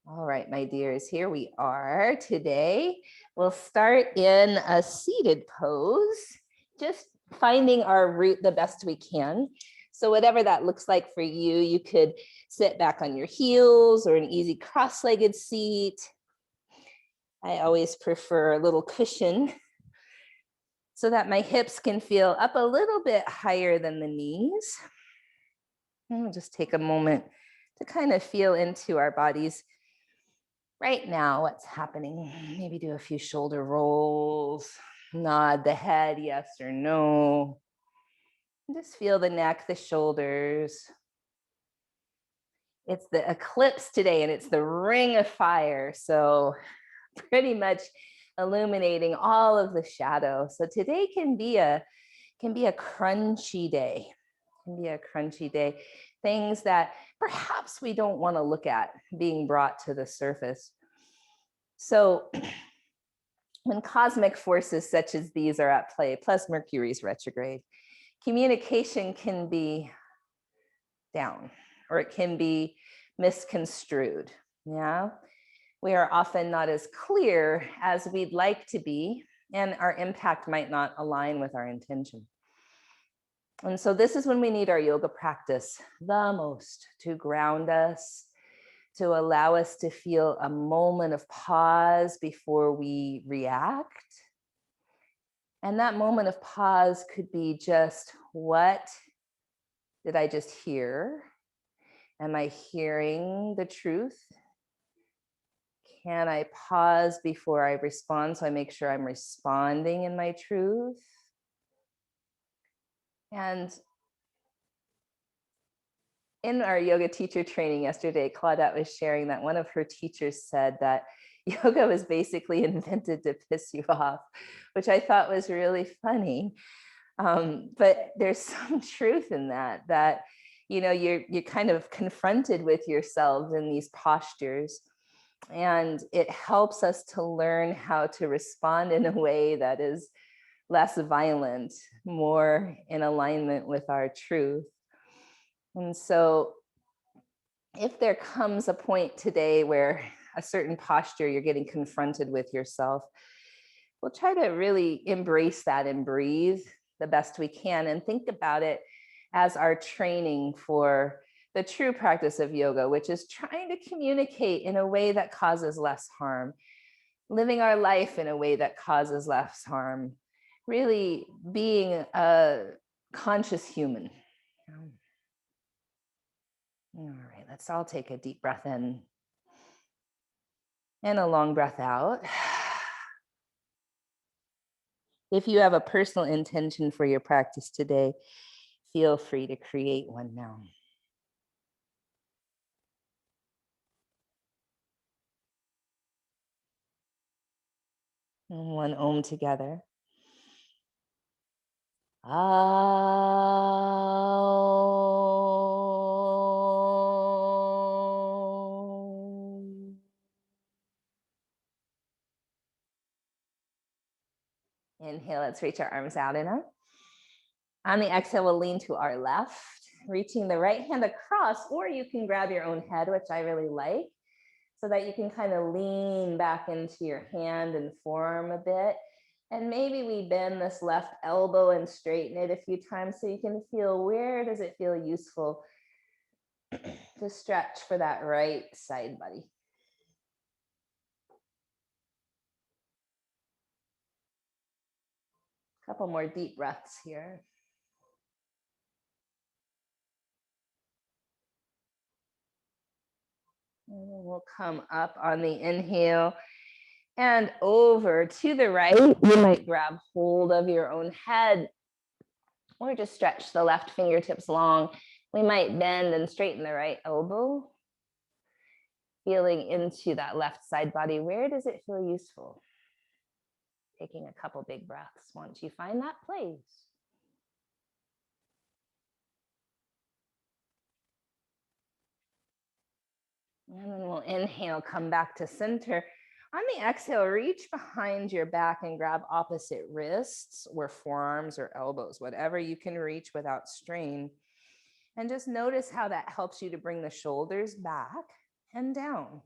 All right, my dears, here we are today. We'll start in a seated pose, just finding our root the best we can. So whatever that looks like for you, you could sit back on your heels or an easy cross-legged seat. I always prefer a little cushion so that my hips can feel up a little bit higher than the knees. And we'll just take a moment to kind of feel into our bodies right now, what's happening. Maybe do a few shoulder rolls, nod the head, yes or no. Just feel the neck, the shoulders. It's the eclipse today and it's the ring of fire. So pretty much illuminating all of the shadow. So today can be a crunchy day. Can be a crunchy day. Things that perhaps we don't want to look at being brought to the surface. So when cosmic forces such as these are at play, plus Mercury's retrograde, communication can be down or it can be misconstrued. Yeah, we are often not as clear as we'd like to be, and our impact might not align with our intention. And so this is when we need our yoga practice the most to ground us, to allow us to feel a moment of pause before we react. And that moment of pause could be just, what did I just hear? Am I hearing the truth? Can I pause before I respond so I make sure I'm responding in my truth? And in our yoga teacher training yesterday, Claudette was sharing that one of her teachers said that yoga was basically invented to piss you off, which I thought was really funny. But there's some truth in that, you know, you're kind of confronted with yourselves in these postures. And it helps us to learn how to respond in a way that is less violent, more in alignment with our truth. And so if there comes a point today where a certain posture you're getting confronted with yourself, we'll try to really embrace that and breathe the best we can and think about it as our training for the true practice of yoga, which is trying to communicate in a way that causes less harm, living our life in a way that causes less harm, really being a conscious human. All right, let's all take a deep breath in and a long breath out. If you have a personal intention for your practice today, feel free to create one now. And one Om together. Inhale, let's reach our arms out and up. On the exhale, we'll lean to our left, reaching the right hand across, or you can grab your own head, which I really like, so that you can kind of lean back into your hand and forearm a bit. And maybe we bend this left elbow and straighten it a few times so you can feel, where does it feel useful to stretch for that right side body. A couple more deep breaths here. And then we'll come up on the inhale and over to the right. You might grab hold of your own head or just stretch the left fingertips long. We might bend and straighten the right elbow. Feeling into that left side body. Where does it feel useful? Taking a couple big breaths once you find that place. And then we'll inhale, come back to center. On the exhale, reach behind your back and grab opposite wrists or forearms or elbows, whatever you can reach without strain. And just notice how that helps you to bring the shoulders back and down.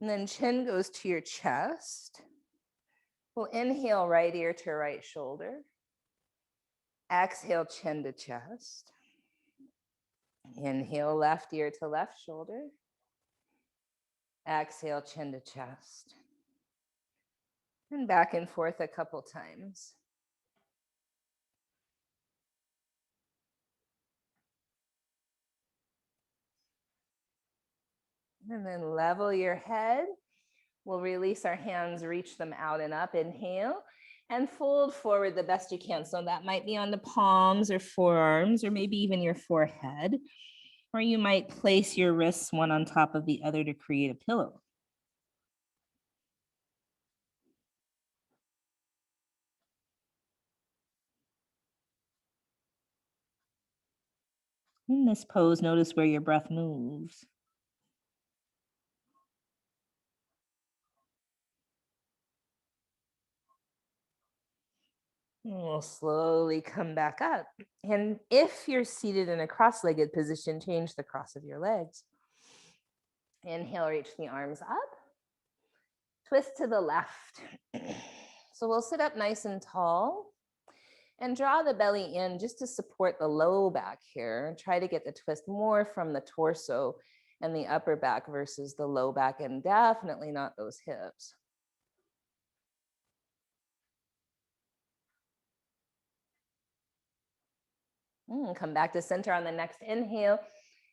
And then chin goes to your chest. We'll inhale right ear to right shoulder. Exhale, chin to chest. Inhale, left ear to left shoulder. Exhale, chin to chest. And back and forth a couple times. And then level your head. We'll release our hands, reach them out and up. Inhale and fold forward the best you can. So that might be on the palms or forearms, or maybe even your forehead. Or you might place your wrists one on top of the other to create a pillow. In this pose, notice where your breath moves. And we'll slowly come back up. And if you're seated in a cross-legged position, change the cross of your legs. Inhale, reach the arms up. Twist to the left. So we'll sit up nice and tall and draw the belly in just to support the low back here. Try to get the twist more from the torso and the upper back versus the low back, and definitely not those hips. Come back to center on the next inhale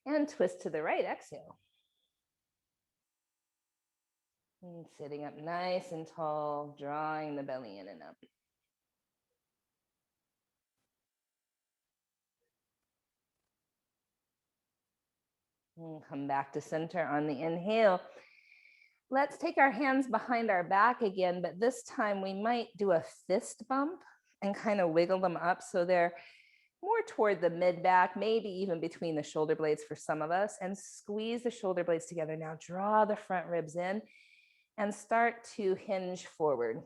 and twist to the right, exhale. And sitting up nice and tall, drawing the belly in and up. And come back to center on the inhale. Let's take our hands behind our back again, but this time we might do a fist bump and kind of wiggle them up so they're more toward the mid back, maybe even between the shoulder blades for some of us, and squeeze the shoulder blades together. Now draw the front ribs in and start to hinge forward.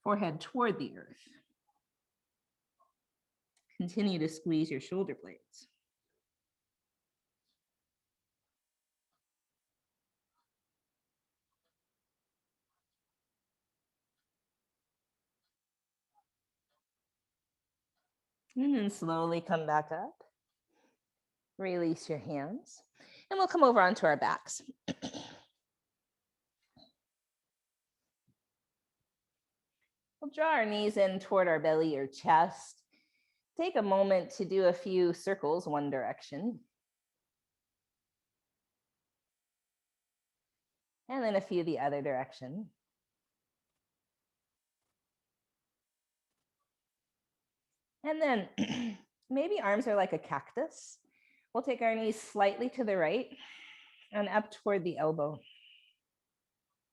Forehead toward the earth. Continue to squeeze your shoulder blades. And then slowly come back up. Release your hands. And we'll come over onto our backs. We'll draw our knees in toward our belly or chest. Take a moment to do a few circles one direction. And then a few the other direction. And then maybe arms are like a cactus. We'll take our knees slightly to the right and up toward the elbow.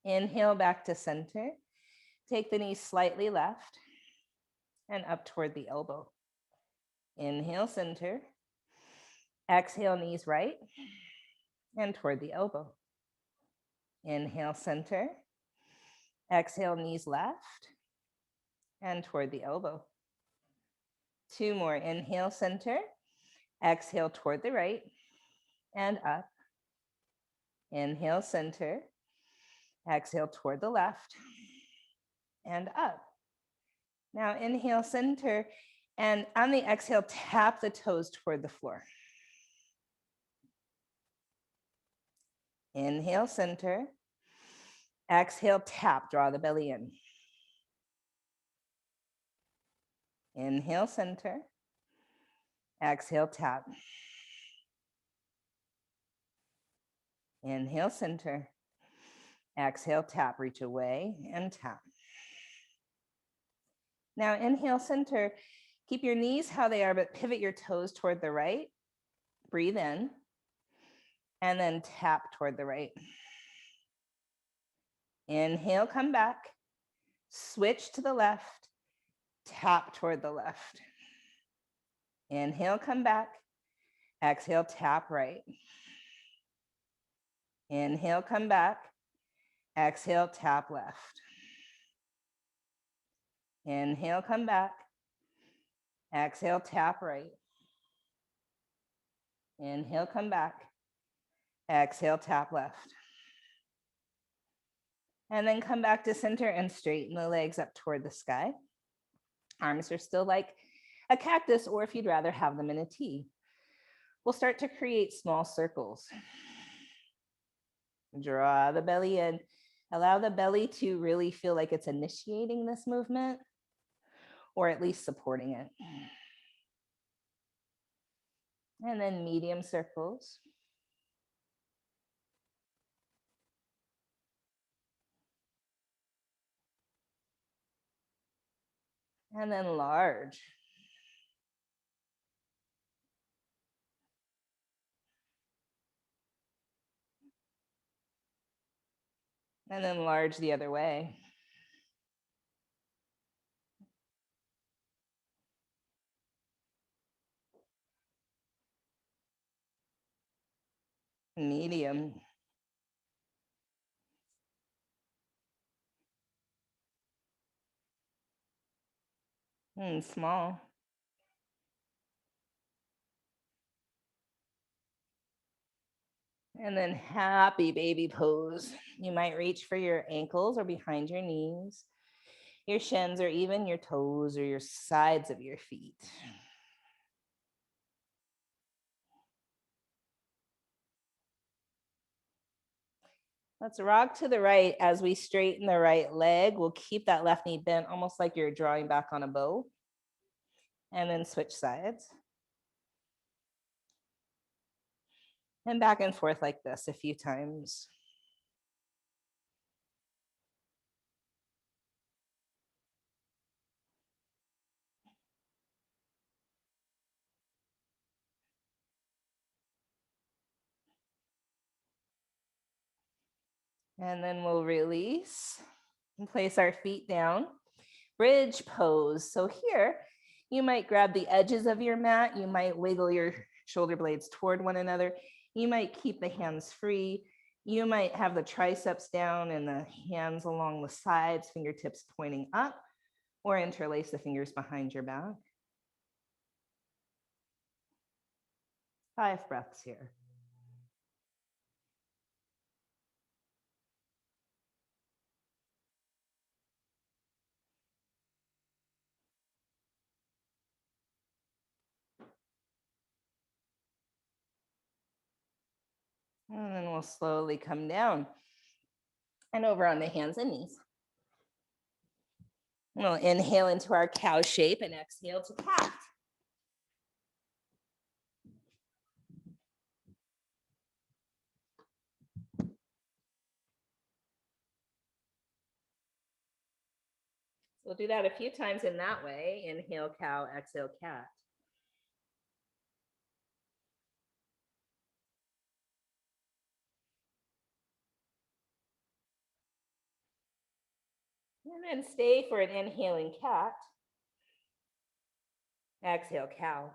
Inhale back to center. Take the knees slightly left and up toward the elbow. Inhale, center. Exhale, knees right and toward the elbow. Inhale, center. Exhale, knees left and toward the elbow. Two more. Inhale, center. Exhale, toward the right and up. Inhale, center. Exhale, toward the left and up. Now inhale, center, and on the exhale, tap the toes toward the floor. Inhale, center. Exhale, tap, draw the belly in. Inhale, center. Exhale, tap. Inhale, center. Exhale, tap, reach away and tap. Now inhale, center. Keep your knees how they are, but pivot your toes toward the right. Breathe in and then tap toward the right. Inhale, come back. Switch to the left. Tap toward the left. Inhale, come back. Exhale, tap right. Inhale, come back. Exhale, tap left. Inhale, come back. Exhale, tap right. Inhale, come back. Exhale, tap left. And then come back to center and straighten the legs up toward the sky. Arms are still like a cactus, or if you'd rather have them in a T. We'll start to create small circles. Draw the belly in. Allow the belly to really feel like it's initiating this movement, or at least supporting it. And then medium circles. And then large. And then large the other way. Medium. And small. And then happy baby pose. You might reach for your ankles or behind your knees, your shins, or even your toes or your sides of your feet. Let's rock to the right as we straighten the right leg. We'll keep that left knee bent, almost like you're drawing back on a bow. And then switch sides. And back and forth like this a few times. And then we'll release and place our feet down. Bridge pose. So here, you might grab the edges of your mat. You might wiggle your shoulder blades toward one another. You might keep the hands free. You might have the triceps down and the hands along the sides, fingertips pointing up, or interlace the fingers behind your back. 5 breaths here. And then we'll slowly come down and over on the hands and knees. We'll inhale into our cow shape and exhale to cat. We'll do that a few times in that way. Inhale, cow, exhale, cat. And then stay for an inhaling cat. Exhale, cow.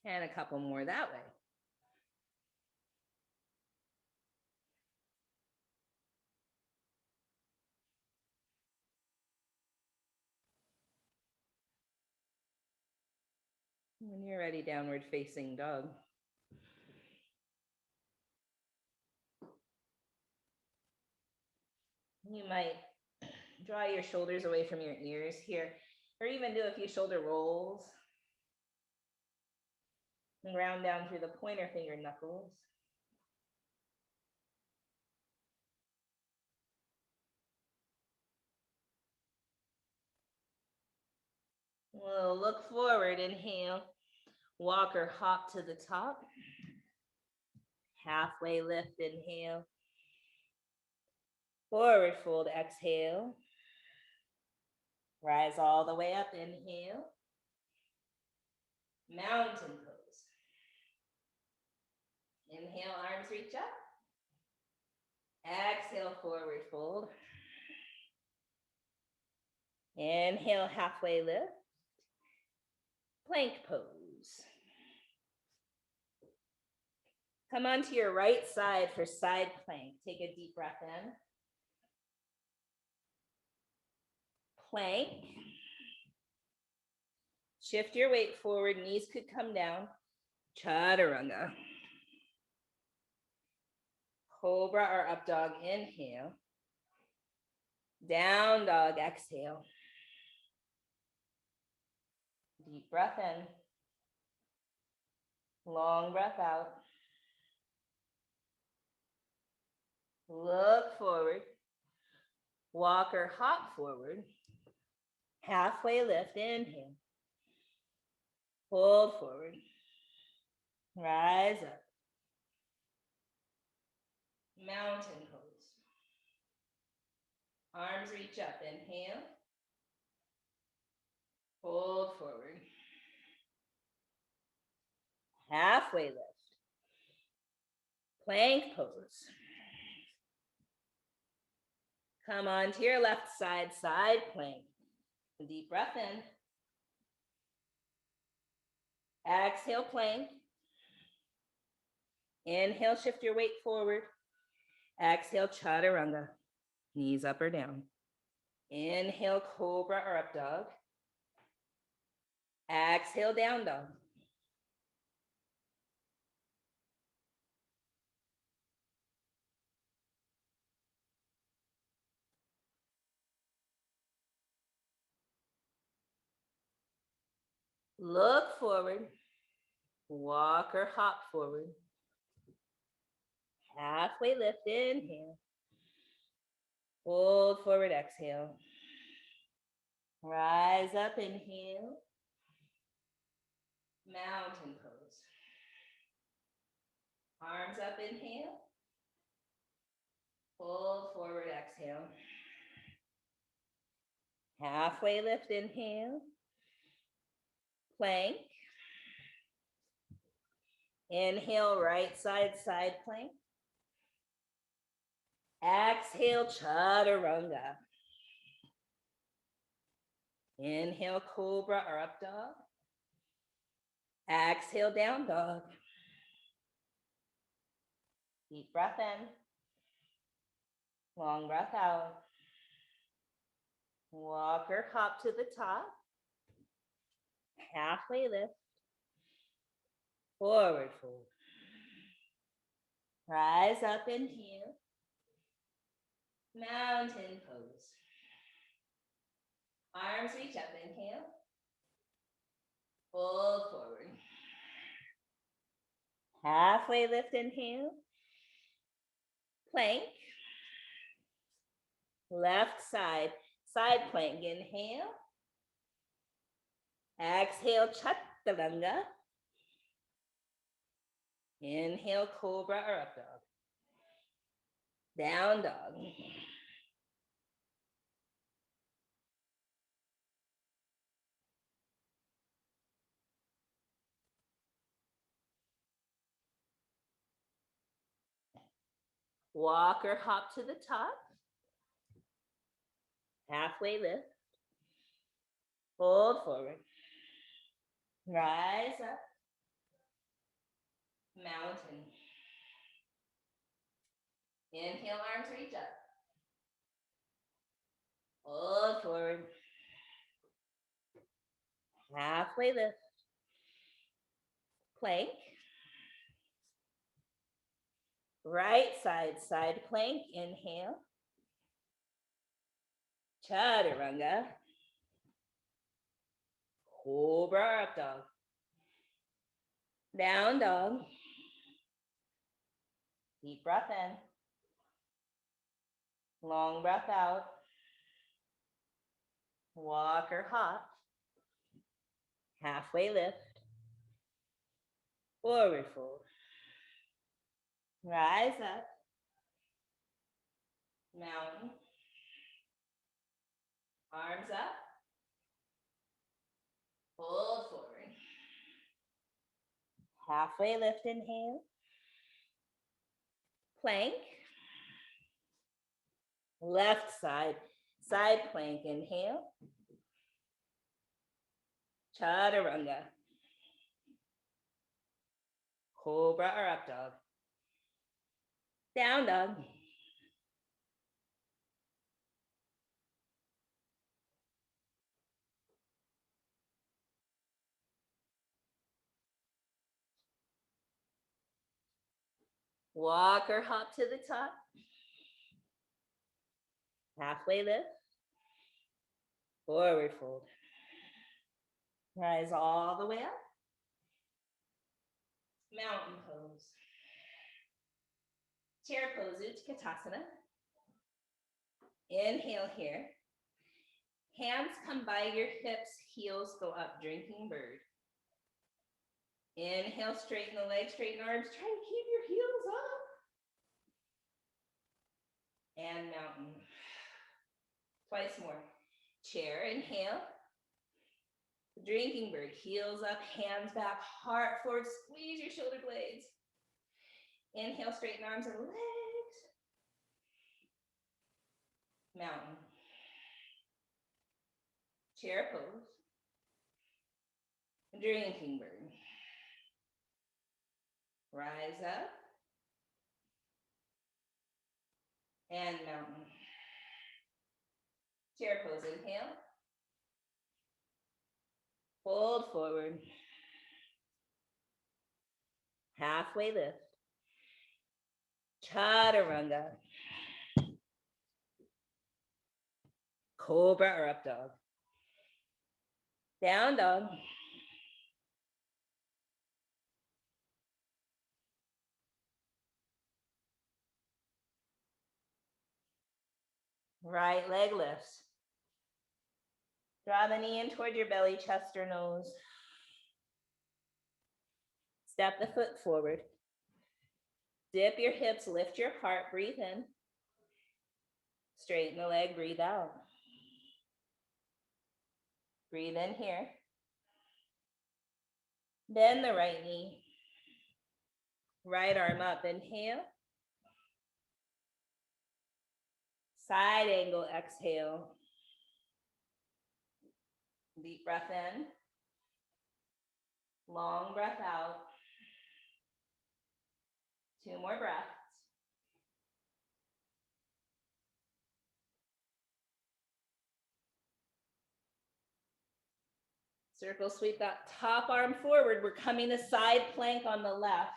And a couple more that way. When you're ready, downward facing dog. You might draw your shoulders away from your ears here, or even do a few shoulder rolls. And round down through the pointer finger knuckles. We'll look forward, inhale, walk or hop to the top. Halfway lift, inhale. Forward fold, exhale. Rise all the way up, inhale. Mountain pose. Inhale, arms reach up. Exhale, forward fold. Inhale, halfway lift. Plank pose. Come onto your right side for side plank. Take a deep breath in. Plank. Shift your weight forward, knees could come down. Chaturanga. Cobra or up dog, inhale. Down dog, exhale. Deep breath in. Long breath out. Look forward. Walk or hop forward. Halfway lift, inhale. Hold forward. Rise up. Mountain pose. Arms reach up, inhale. Hold forward. Halfway lift. Plank pose. Come on to your left side, side plank. Deep breath in. Exhale, plank. Inhale, shift your weight forward. Exhale, chaturanga. Knees up or down. Inhale, cobra or up dog. Exhale, down dog. Look forward. Walk or hop forward. Halfway lift, inhale. Hold forward, exhale. Rise up, inhale. Mountain pose. Arms up, inhale. Hold forward, exhale. Halfway lift, inhale. Plank. Inhale, right side, side plank. Exhale, chaturanga. Inhale, cobra or up dog. Exhale, down dog. Deep breath in. Long breath out. Walk or hop to the top. Halfway lift. Forward fold. Rise up, inhale. Mountain pose. Arms reach up, inhale. Fold forward. Halfway lift, inhale. Plank. Left side, side plank, inhale. Exhale, chaturanga. Inhale, cobra or up dog. Down dog. Walk or hop to the top. Halfway lift. Fold forward. Rise up. Mountain. Inhale, arms reach up. Fold forward. Halfway lift. Plank. Right side, side plank. Inhale. Chaturanga. Cobra up dog. Down dog. Deep breath in. Long breath out. Walk or hop. Halfway lift. Forward fold. Rise up. Mountain. Arms up. Fold forward. Halfway lift, inhale. Plank. Left side, side plank, inhale. Chaturanga. Cobra or up dog. Down dog. Walk or hop to the top. Halfway lift. Forward fold. Rise all the way up. Mountain pose. Chair pose, Utkatasana. Inhale here. Hands come by your hips, heels go up, drinking bird. Inhale, straighten the legs, straighten arms. Try to keep your heels up. And mountain. Twice more. Chair, inhale. Drinking bird, heels up, hands back, heart forward. Squeeze your shoulder blades. Inhale, straighten arms and legs. Mountain. Chair pose. Drinking bird. Rise up. And mountain. Chair pose, inhale. Fold forward. Halfway lift. Chaturanga. Cobra or up dog. Down dog. Right leg lifts. Draw the knee in toward your belly, chest or nose. Step the foot forward. Dip your hips, lift your heart, breathe in. Straighten the leg, breathe out. Breathe in here. Bend the right knee. Right arm up, inhale. Side angle, exhale. Deep breath in. Long breath out. 2 more breaths. Circle sweep that top arm forward. We're coming to side plank on the left.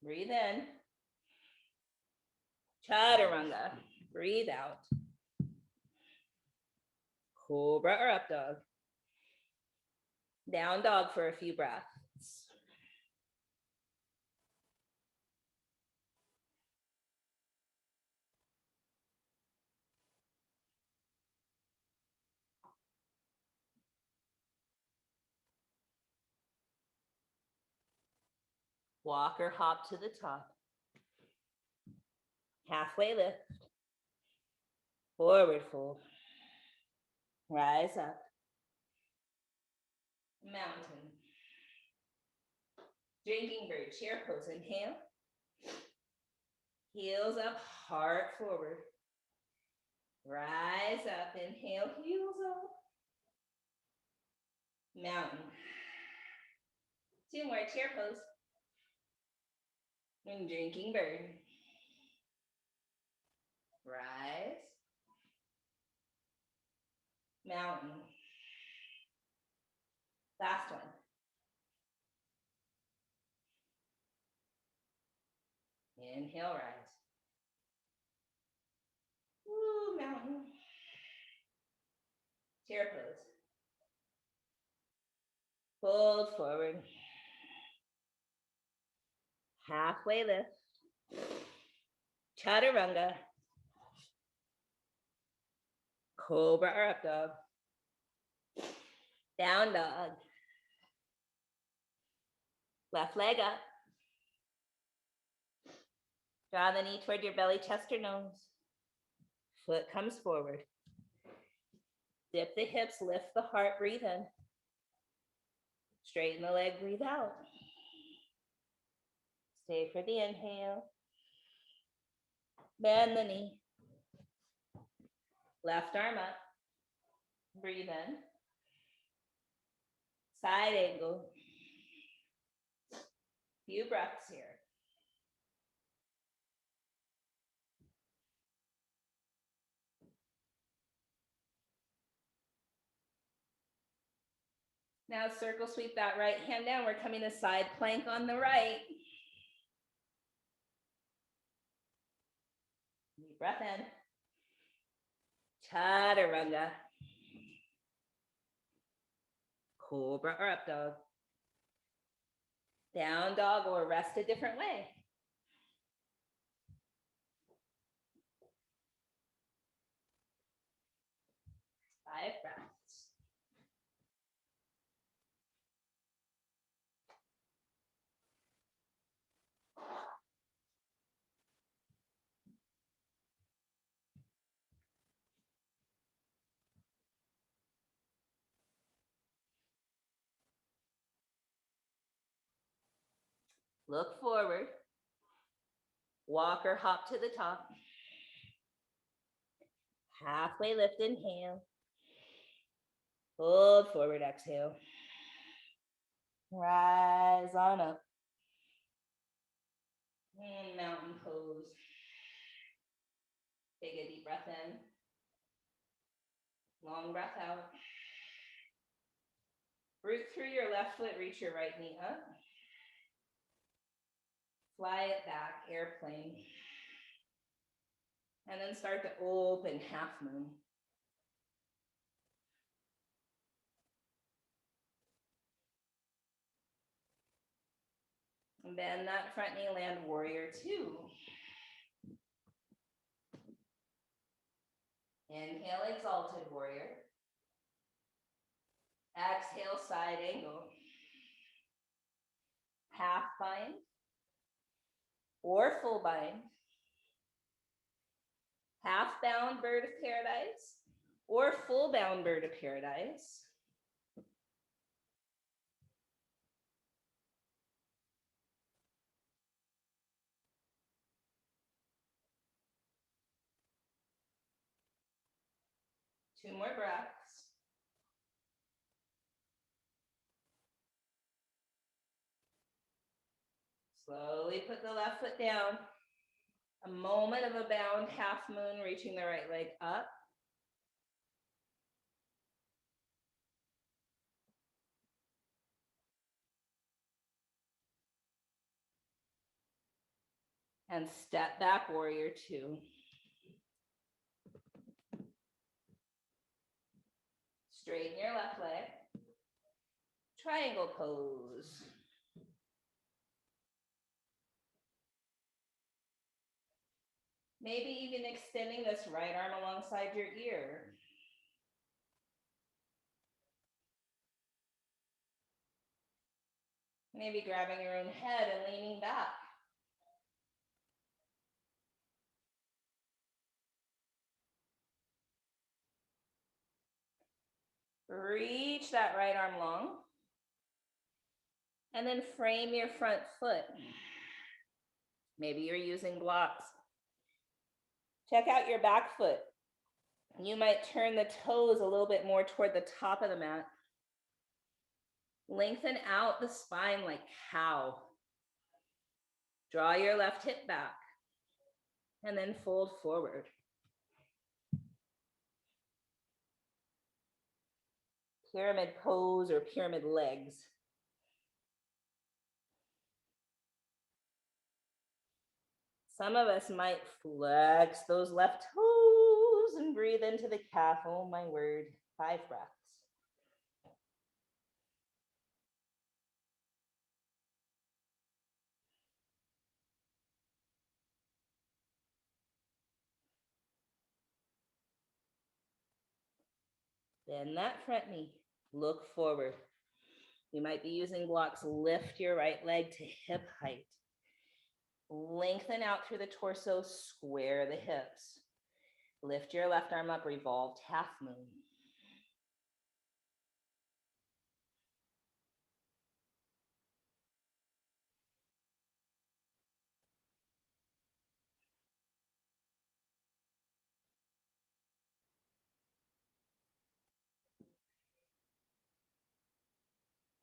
Breathe in. Chaturanga. Breathe out. Cobra or up dog. Down dog for a few breaths. Walk or hop to the top. Halfway lift. Forward fold. Rise up. Mountain. Drinking bird, chair pose, inhale. Heels up, heart forward. Rise up, inhale, heels up. Mountain. 2 more, chair pose. And drinking bird. Rise. Mountain. Last one. Inhale, rise. Woo, mountain. Chair pose. Fold forward. Halfway lift. Chaturanga. Cobra or up dog. Down dog. Left leg up. Draw the knee toward your belly, chest or nose. Foot comes forward. Dip the hips, lift the heart, breathe in. Straighten the leg, breathe out. Stay for the inhale. Bend the knee. Left arm up. Breathe in. Side angle. Few breaths here. Now circle sweep that right hand down. We're coming to side plank on the right. Deep breath in. Chaturanga. Cobra or up dog. Down dog or rest a different way. 5 breaths. Look forward. Walk or hop to the top. Halfway lift, inhale. Hold forward, exhale. Rise on up. And mountain pose. Take a deep breath in. Long breath out. Root through your left foot, reach your right knee up. Fly it back, airplane. And then start to open half moon. And bend that front knee, land warrior 2. Inhale, exalted warrior. Exhale, side angle. Half bind or full bind. Half bound bird of paradise or full bound bird of paradise. Two more breaths. Slowly put the left foot down. A moment of a bound half moon, reaching the right leg up. And step back, warrior 2. Straighten your left leg. Triangle pose. Maybe even extending this right arm alongside your ear. Maybe grabbing your own head and leaning back. Reach that right arm long. And then frame your front foot. Maybe you're using blocks. Check out your back foot. You might turn the toes a little bit more toward the top of the mat. Lengthen out the spine like cow. Draw your left hip back. And then fold forward. Pyramid pose or pyramid legs. Some of us might flex those left toes and breathe into the calf. Oh my word. 5 breaths. Bend that front knee. Look forward. You might be using blocks. Lift your right leg to hip height. Lengthen out through the torso. Square the hips. Lift your left arm up. Revolved half moon.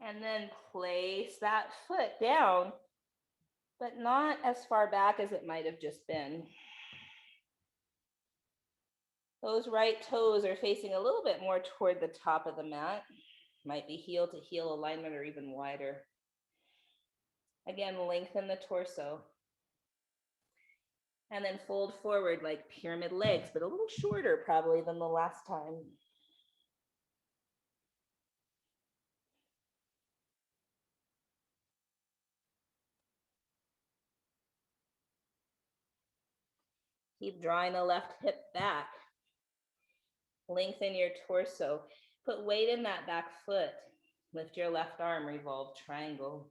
And then place that foot down, but not as far back as it might have just been. Those right toes are facing a little bit more toward the top of the mat. Might be heel to heel alignment or even wider. Again, lengthen the torso. And then fold forward like pyramid legs, but a little shorter probably than the last time. Keep drawing the left hip back. Lengthen your torso. Put weight in that back foot. Lift your left arm, revolve triangle.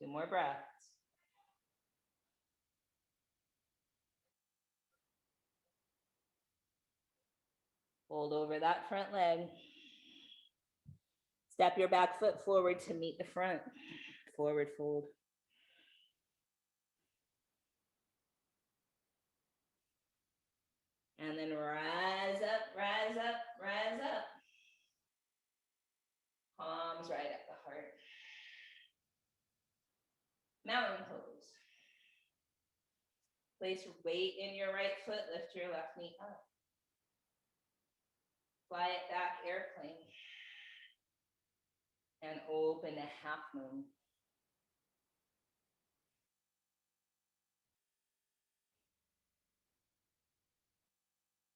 Two more breaths. Fold over that front leg. Step your back foot forward to meet the front. Forward fold. And then rise up, rise up, rise up. Palms right at the heart. Mountain pose. Place weight in your right foot, lift your left knee up. Fly it back, airplane. And open to half moon.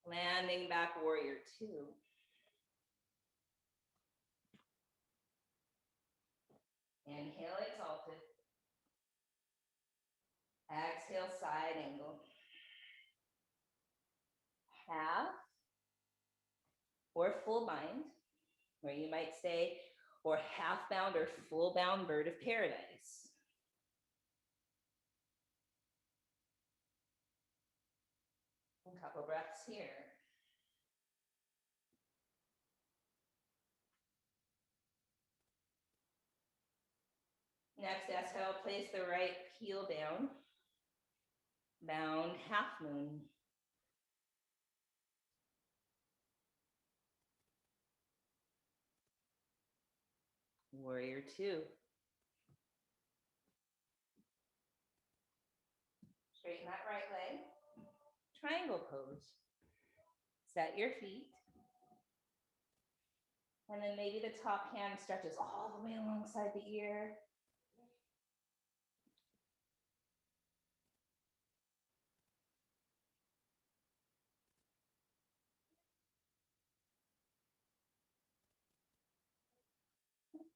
Landing back, warrior two. Inhale, exalted. Exhale, side angle. Half or full bind, where you might say, or half bound or full bound bird of paradise. A couple breaths here. Next exhale, place the right heel down. Bound half moon. Warrior two. Straighten that right leg. Triangle pose. Set your feet. And then maybe the top hand stretches all the way alongside the ear.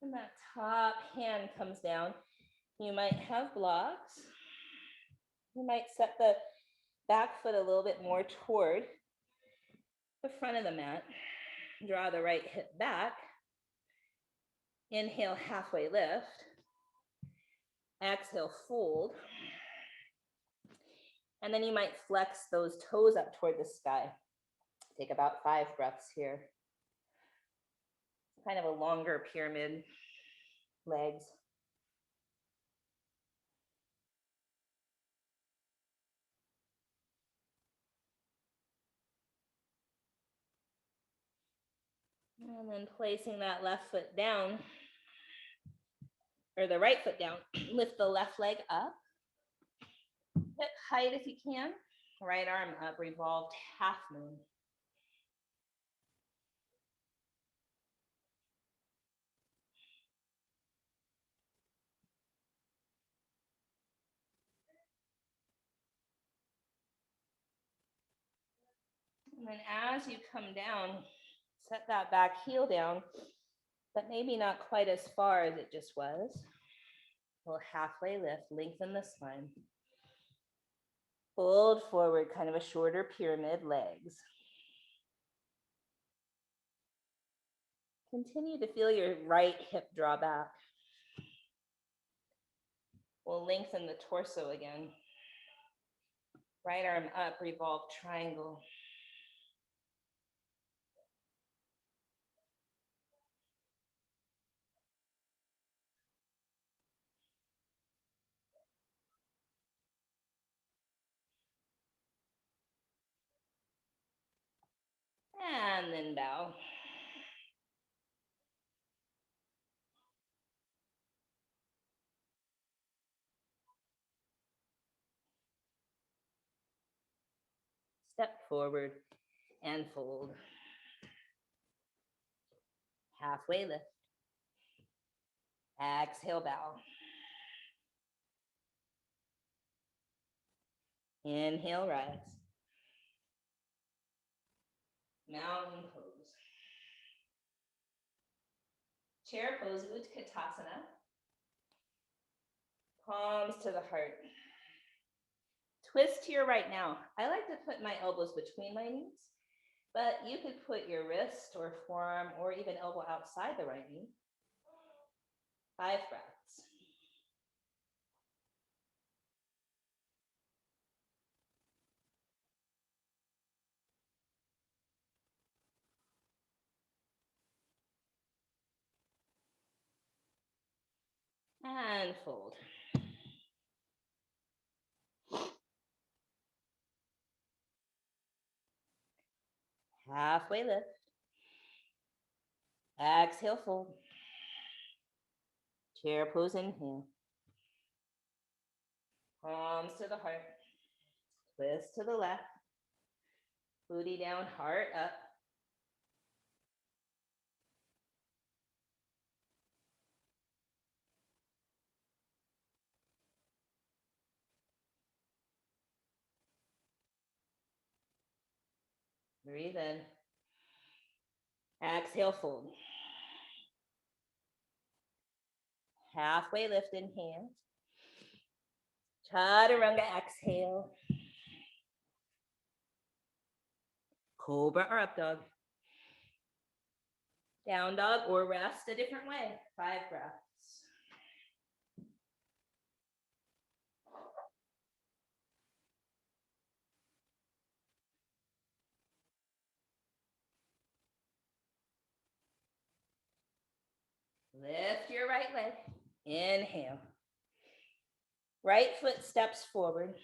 And that top hand comes down. You might have blocks. You might set the back foot a little bit more toward the front of the mat. Draw the right hip back. Inhale, halfway lift. Exhale, fold. And then you might flex those toes up toward the sky. Take about 5 breaths here. Kind of a longer pyramid, legs. And then placing that left foot down, or the right foot down, lift the left leg up. Hip height if you can. Right arm up, revolved half moon. And then as you come down, set that back heel down, but maybe not quite as far as it just was. A little halfway lift, lengthen the spine. Fold forward, kind of a shorter pyramid, legs. Continue to feel your right hip draw back. We'll lengthen the torso again. Right arm up, revolve triangle. And then bow. Step forward and fold. Halfway lift. Exhale, bow. Inhale, rise. Mountain pose. Chair pose, Utkatasana. Palms to the heart. Twist to your right now. I like to put my elbows between my knees, but you could put your wrist or forearm or even elbow outside the right knee. 5 breaths. And fold. Halfway lift. Exhale, fold. Chair pose, inhale. Palms to the heart. Twist to the left. Booty down, heart up. Breathe in. Exhale, fold. Halfway lift, inhale. Chaturanga, exhale. Cobra or up dog. Down dog or rest a different way. 5 breaths. Lift your right leg. Inhale. Right foot steps forward.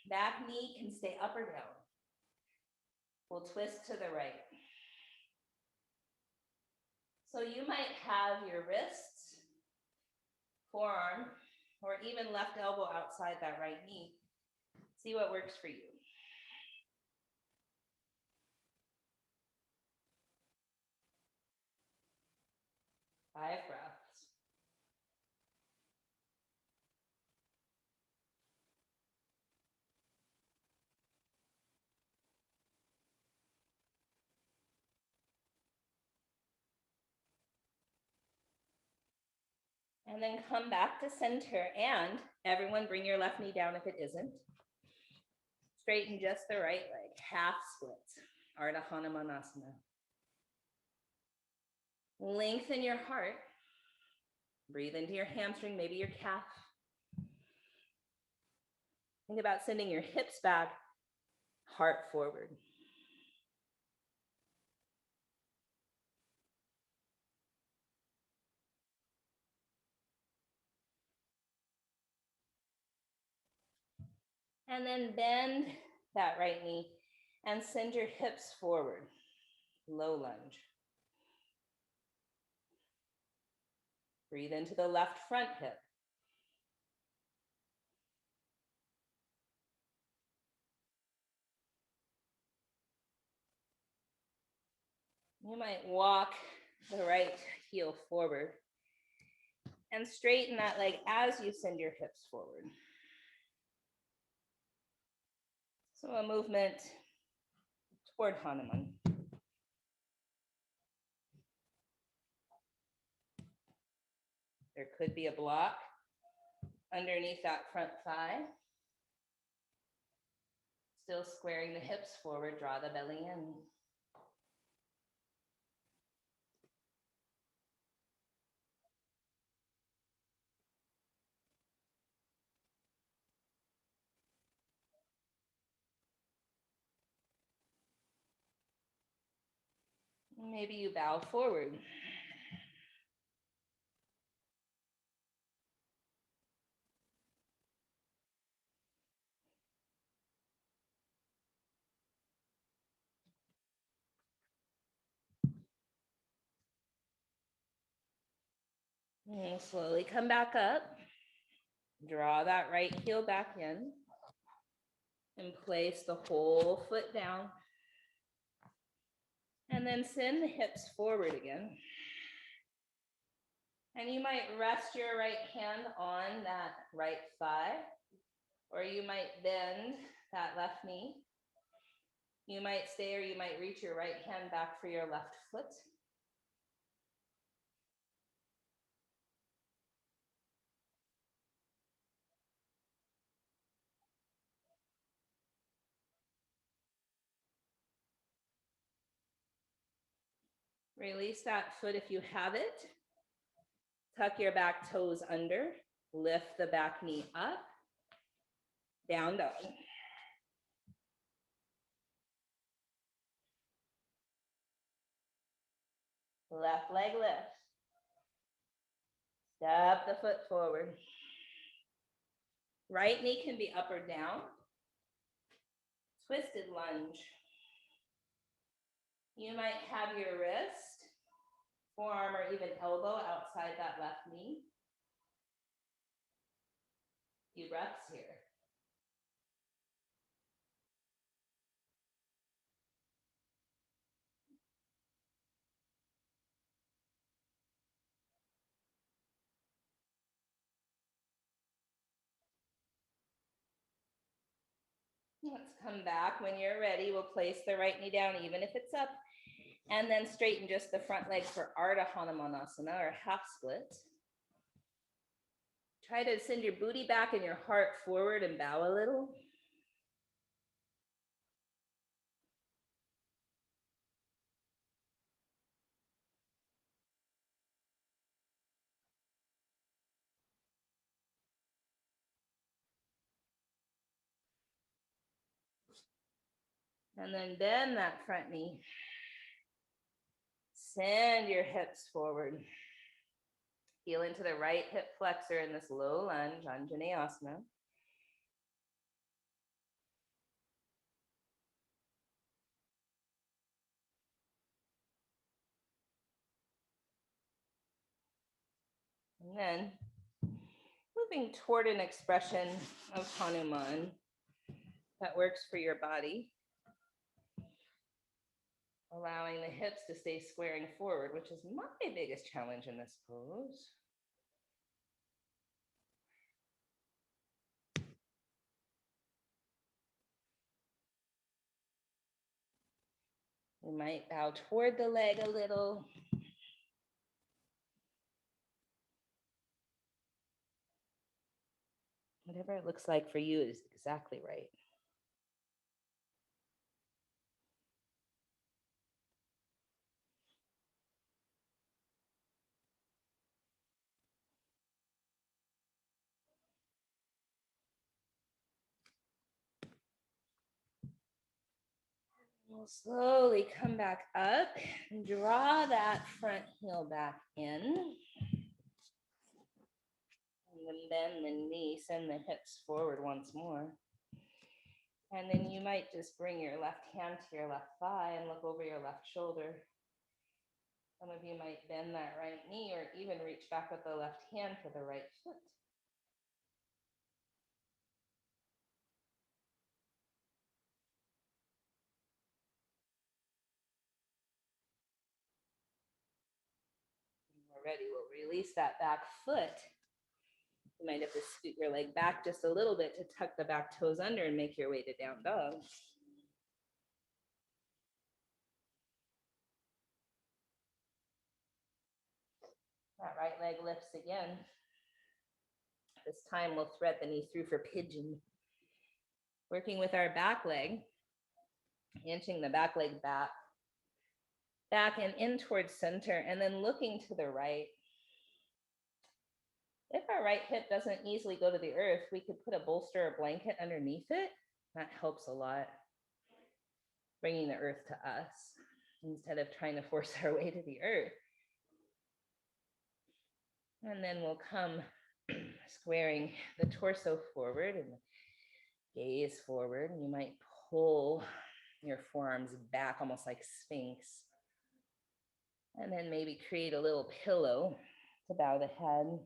Back knee can stay up or down. We'll twist to the right. So you might have your wrists, forearm, or even left elbow outside that right knee. See what works for you. Five breaths. And then come back to center, and everyone bring your left knee down if it isn't. Straighten just the right leg, half splits, Ardha Hanumanasana. Lengthen your heart. Breathe into your hamstring, maybe your calf. Think about sending your hips back, heart forward. And then bend that right knee and send your hips forward, low lunge. Breathe into the left front hip. You might walk the right heel forward and straighten that leg as you send your hips forward. So a movement toward Hanuman. There could be a block underneath that front thigh. Still squaring the hips forward, draw the belly in. Maybe you bow forward. And slowly come back up. Draw that right heel back in. And place the whole foot down. And then send the hips forward again. And you might rest your right hand on that right thigh, or you might bend that left knee. You might stay, or you might reach your right hand back for your left foot. Release that foot if you have it. Tuck your back toes under. Lift the back knee up. Down dog. Left leg lift. Step the foot forward. Right knee can be up or down. Twisted lunge. You might have your wrist, forearm, or even elbow outside that left knee. Few breaths here. Let's come back. When you're ready, we'll place the right knee down, even if it's up, and then straighten just the front leg for Ardha Hanumanasana, or half split. Try to send your booty back and your heart forward and bow a little. And then bend that front knee. Send your hips forward. Heel into the right hip flexor in this low lunge, Anjaneyasana. And then moving toward an expression of Hanuman that works for your body. Allowing the hips to stay squaring forward, which is my biggest challenge in this pose. You might bow toward the leg a little. Whatever it looks like for you is exactly right. We'll slowly come back up and draw that front heel back in. And then bend the knee, send the hips forward once more. And then you might just bring your left hand to your left thigh and look over your left shoulder. Some of you might bend that right knee or even reach back with the left hand for the right foot. When we're ready, we'll release that back foot. You might have to scoot your leg back just a little bit to tuck the back toes under and make your way to down dog. That right leg lifts again. This time we'll thread the knee through for pigeon. Working with our back leg, inching the back leg back and in towards center, and then looking to the right. If our right hip doesn't easily go to the earth, we could put a bolster or blanket underneath it. That helps a lot, bringing the earth to us instead of trying to force our way to the earth. And then we'll come squaring the torso forward and the gaze forward. And you might pull your forearms back almost like Sphinx. And then maybe create a little pillow to bow the head.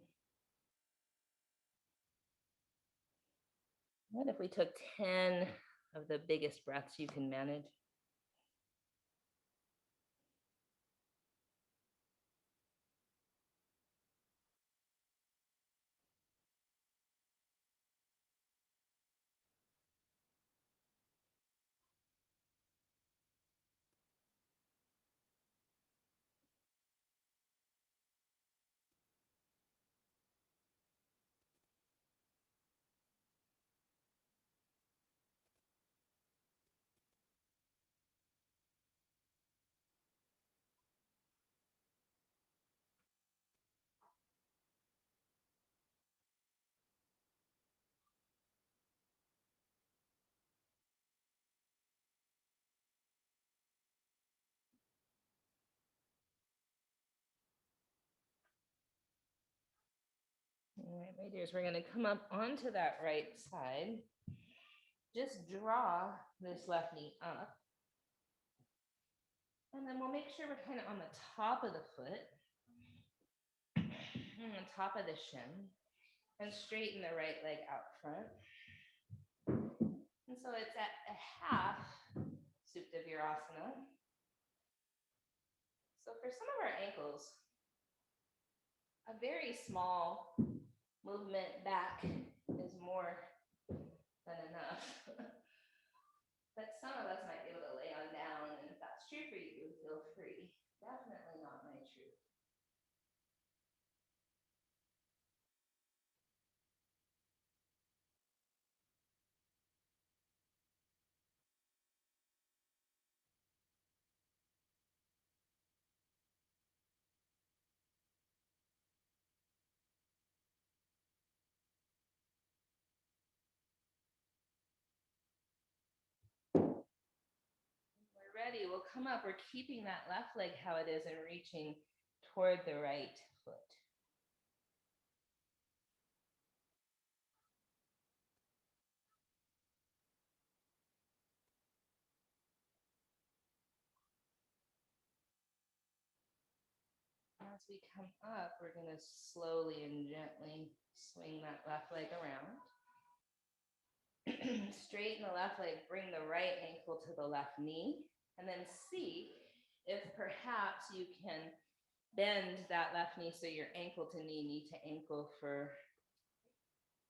What if we took 10 of the biggest breaths you can manage. All right, my dears, we're going to come up onto that right side. Just draw this left knee up. And then we'll make sure we're kind of on the top of the foot, on the top of the shin, and straighten the right leg out front. And so it's at a half Supta Virasana. So for some of our ankles, a very small movement back is more than enough. But some of us might be able to lay on down, and if that's true for you, feel free. Definitely not my truth. We're ready. We'll come up. We're keeping that left leg how it is and reaching toward the right foot. As we come up, we're going to slowly and gently swing that left leg around. Straighten the left leg, bring the right ankle to the left knee, and then see if perhaps you can bend that left knee so your ankle to knee to ankle for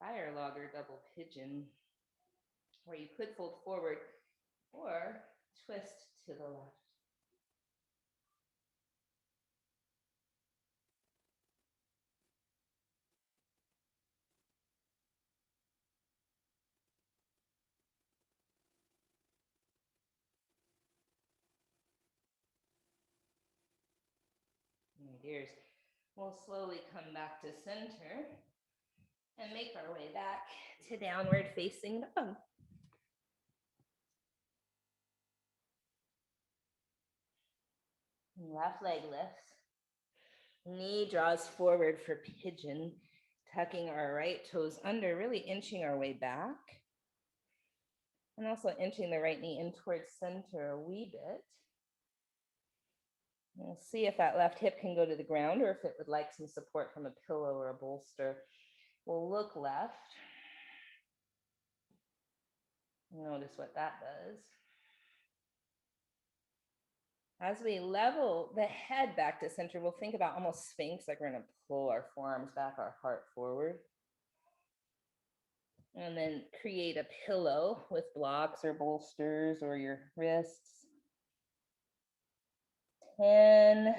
fire log or double pigeon, where you could fold forward or twist to the left. My dears, we'll slowly come back to center and make our way back to downward facing dog. Left leg lifts. Knee draws forward for pigeon, tucking our right toes under, really inching our way back. And also inching the right knee in towards center a wee bit. We'll see if that left hip can go to the ground or if it would like some support from a pillow or a bolster. We'll look left. Notice what that does. As we level the head back to center, we'll think about almost Sphinx, like we're going to pull our forearms back, our heart forward. And then create a pillow with blocks or bolsters or your wrists. 10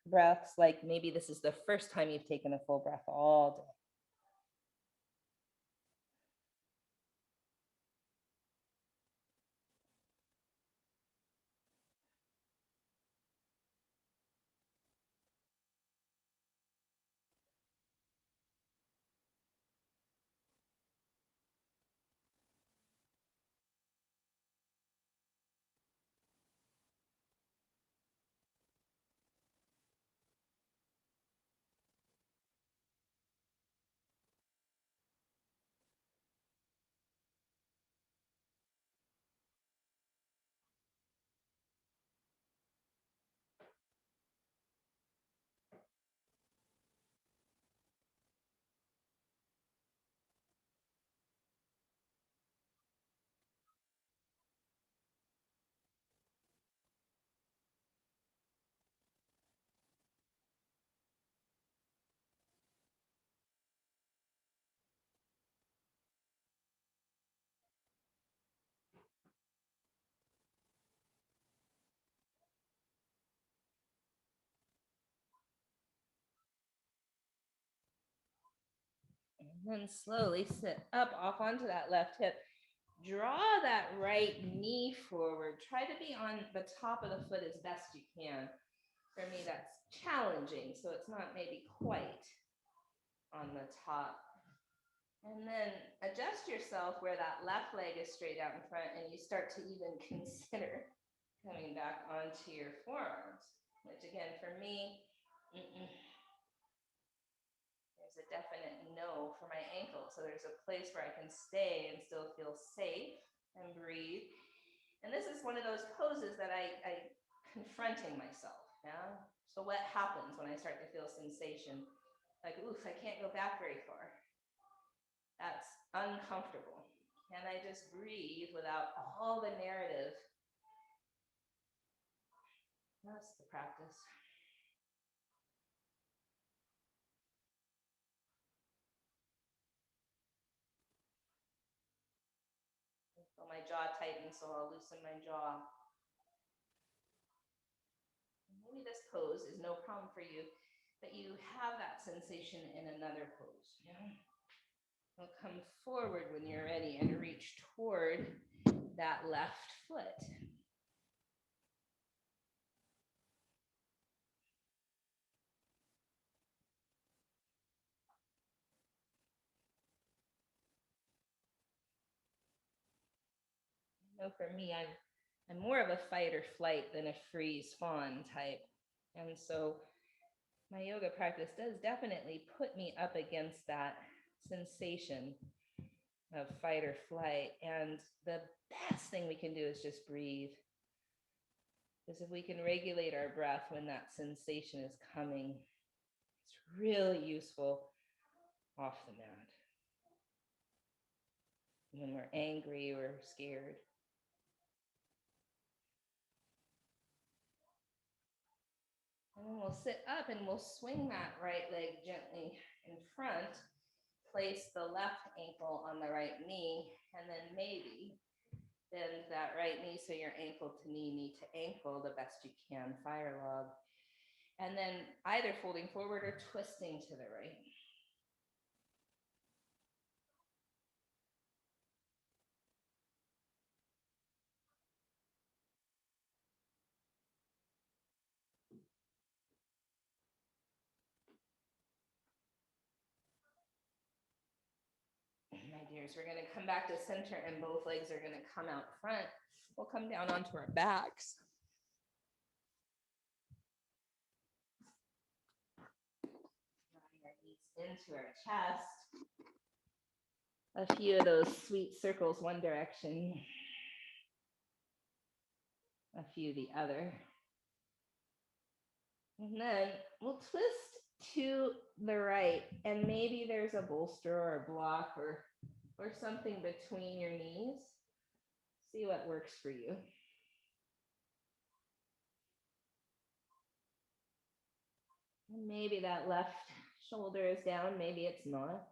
breaths, like maybe this is the first time you've taken a full breath all day. And then slowly sit up off onto that left hip. Draw that right knee forward. Try to be on the top of the foot as best you can. For me, that's challenging, so it's not maybe quite on the top. And then adjust yourself where that left leg is straight out in front, and you start to even consider coming back onto your forearms, which again, for me, there's a definite no for my ankle. So there's a place where I can stay and still feel safe and breathe. And this is one of those poses that I confronting myself. Yeah. So what happens when I start to feel sensation? Like, oof, I can't go back very far. That's uncomfortable. Can I just breathe without all the narrative? That's the practice. So my jaw tightens, so I'll loosen my jaw. Maybe this pose is no problem for you, but you have that sensation in another pose. Yeah. We'll come forward when you're ready and reach toward that left foot. I know for me, I'm more of a fight or flight than a freeze fawn type. And so my yoga practice does definitely put me up against that sensation of fight or flight. And the best thing we can do is just breathe. Because if we can regulate our breath when that sensation is coming, it's really useful off the mat. When we're angry or scared. And then we'll sit up and we'll swing that right leg gently in front, place the left ankle on the right knee, and then maybe bend that right knee so your ankle to knee, knee to ankle the best you can, fire log. And then either folding forward or twisting to the right. My dears, we're going to come back to center and both legs are going to come out front. We'll come down onto our backs. Drawing our knees into our chest. A few of those sweet circles one direction, a few the other. And then we'll twist to the right, and maybe there's a bolster or a block or something between your knees. See what works for you. And maybe that left shoulder is down, maybe it's not.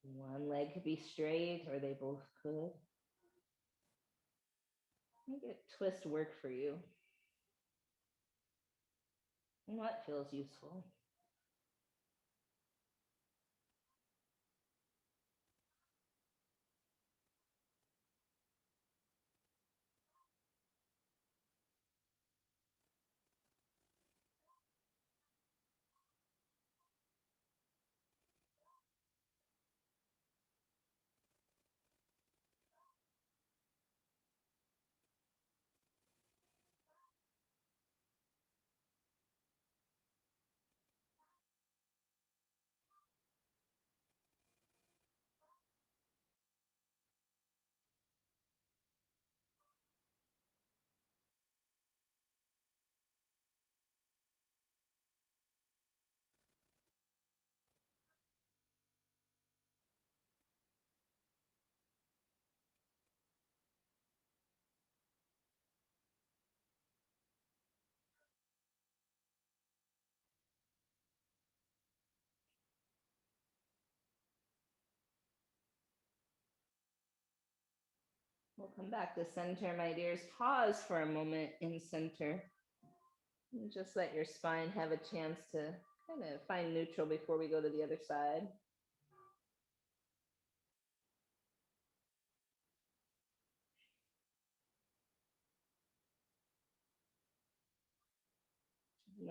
One leg could be straight, or they both could. Make a twist work for you. And what feels useful? We'll come back to center, my dears. Pause for a moment in center. And just let your spine have a chance to kind of find neutral before we go to the other side.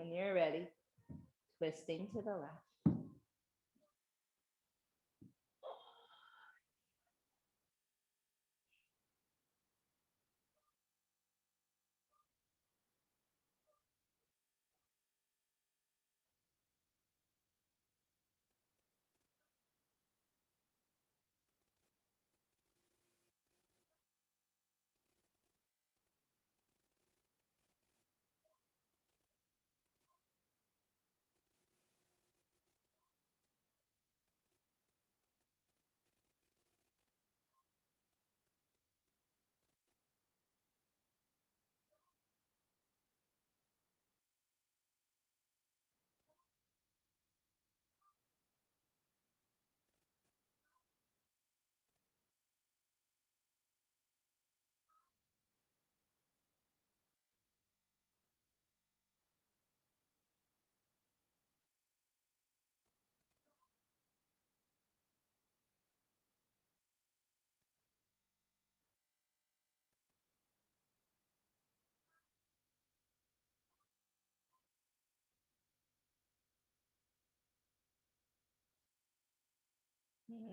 When you're ready, twisting to the left.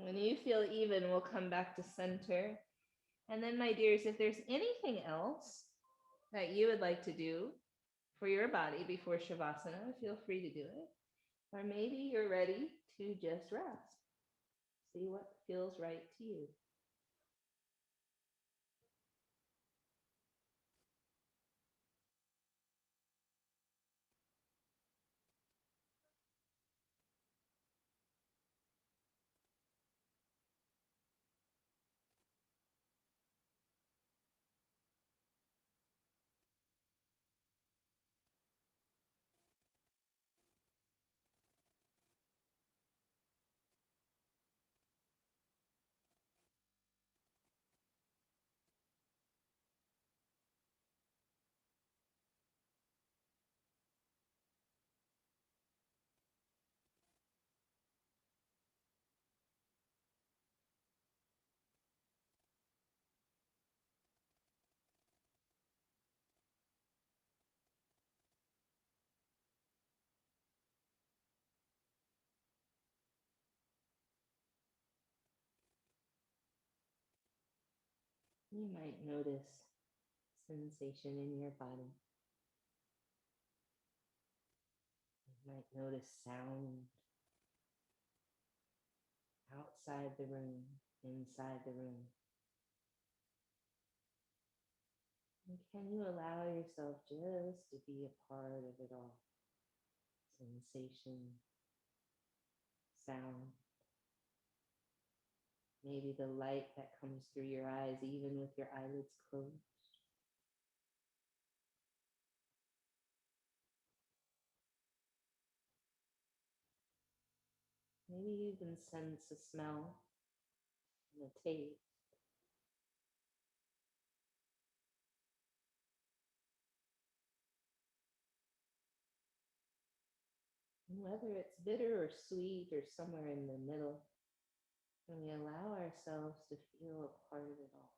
When you feel even, we'll come back to center. And then, my dears, if there's anything else that you would like to do for your body before Shavasana, feel free to do it. Or maybe you're ready to just rest. See what feels right to you. You might notice sensation in your body. You might notice sound outside the room, inside the room. And can you allow yourself just to be a part of it all? Sensation, sound, maybe the light that comes through your eyes, even with your eyelids closed. Maybe you can sense a smell and a taste. And whether it's bitter or sweet or somewhere in the middle, can we allow ourselves to feel a part of it all?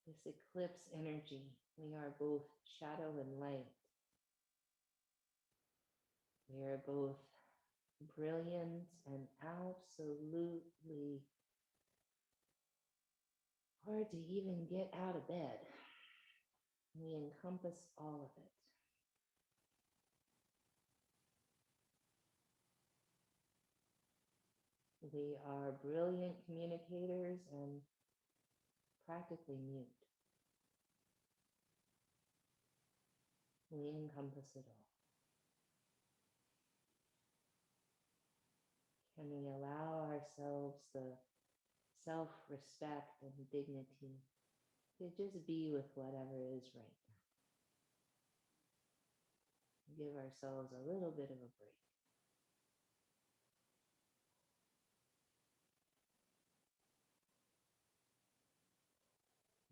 This eclipse energy, we are both shadow and light. We are both brilliant and absolutely hard to even get out of bed. We encompass all of it. We are brilliant communicators and practically mute. We encompass it all. Can we allow ourselves the self-respect and dignity to just be with whatever is right now? Give ourselves a little bit of a break.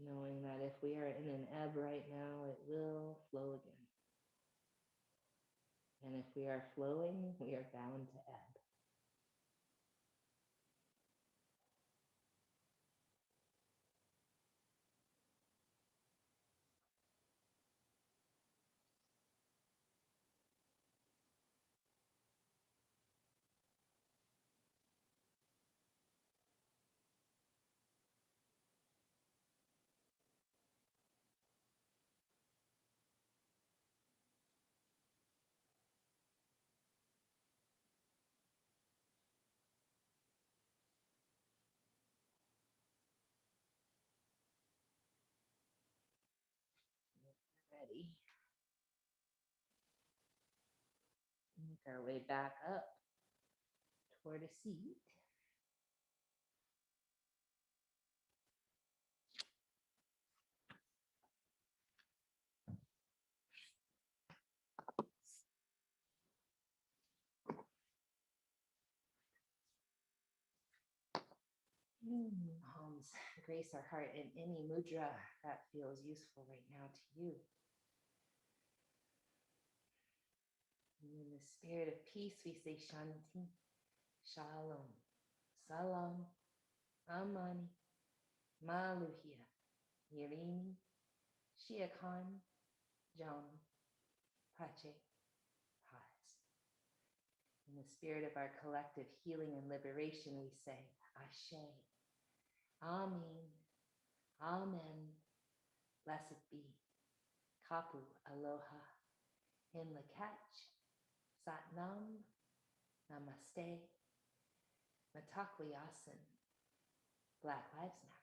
Knowing that if we are in an ebb right now, it will flow again. And if we are flowing, we are bound to ebb. Make our way back up toward a seat. Palms grace our heart in any mudra that feels useful right now to you. And in the spirit of peace, we say Shanti, Shalom, Salam, Amani, Maluhia, Yirini, Shiakan, Jam, Pache, Paz. In the spirit of our collective healing and liberation, we say Ashe, Amen, Amen, blessed be, Kapu, Aloha, in Lakach, Satnam, Namaste, Matakli Asan, Black Lives Matter.